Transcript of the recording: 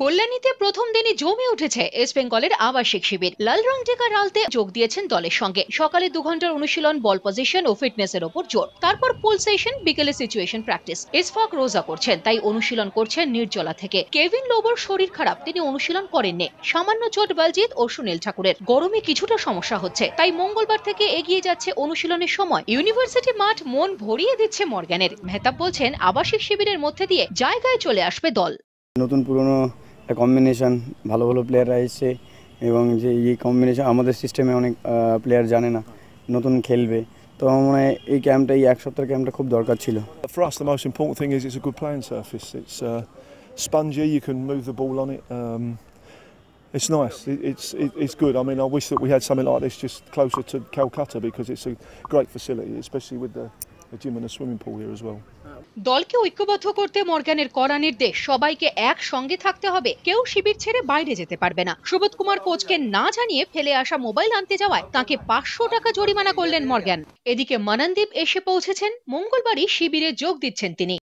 কল্যাণীতে প্রথম দিনই জমে উঠেছে ইস্ট বেঙ্গলের আবাসিক শিবির। লাল রং টেকা রালতে যোগ দিয়েছেন দলের সঙ্গে। সকালে 2 ঘন্টার অনুশীলন, বল পজিশন ও ফিটনেসের ওপর জোর। তারপর পুল সেশন, বিকেলে সিচুয়েশন প্র্যাকটিস। ইসফাক রোজা করছেন, তাই অনুশীলন করছেন নির্জলা থেকে। কেভিন লোবোর শরীর খারাপ, তিনি অনুশীলন করেননি। সামান্য চোট বালজিৎ ও সুনীল ঠাকুরের। গরমে কিছুটা সমস্যা হচ্ছে, তাই মঙ্গলবার থেকে এগিয়ে যাচ্ছে অনুশীলনের সময়। ইউনিভার্সিটি মাঠ মন ভরিয়ে দিচ্ছে মর্গ্যানের। মেহতাব বলছেন, আবাসিক শিবিরের মধ্যে দিয়ে জায়গায় চলে আসবে দল। নতুন পুরনো একটা কম্বিনেশন, ভালো ভালো প্লেয়াররা এসছে এবং যে এই কম্বিনেশন আমাদের সিস্টেমে অনেক প্লেয়ার জানে না, নতুন খেলবে। তো আমার মনে হয় এই ক্যাম্পটা, এই এক সপ্তাহের ক্যাম্পটা খুব দরকার ছিল। For us, the most important thing is it's a good playing surface. It's spongy, you can move the ball on it. It's nice, it's good. I mean, I wish that we had something like this just closer to Calcutta because it's a great facility, especially with the gym and the swimming pool here as well. দলকে ঐক্যবদ্ধ করতে মর্গ্যানের কড়া নির্দেশ, সবাইকে একসঙ্গে থাকতে হবে, কেউ শিবির ছেড়ে বাইরে যেতে পারবে না। সুবোধ কুমার কোচকে না জানিয়ে ফেলে আসা মোবাইল আনতে যাওয়ায় তাকে 500 টাকা জরিমানা করলেন মর্গ্যান। এদিকে মননদীপ এসে পৌঁছেছেন, মঙ্গলবারই শিবিরে যোগ দিচ্ছেন তিনি।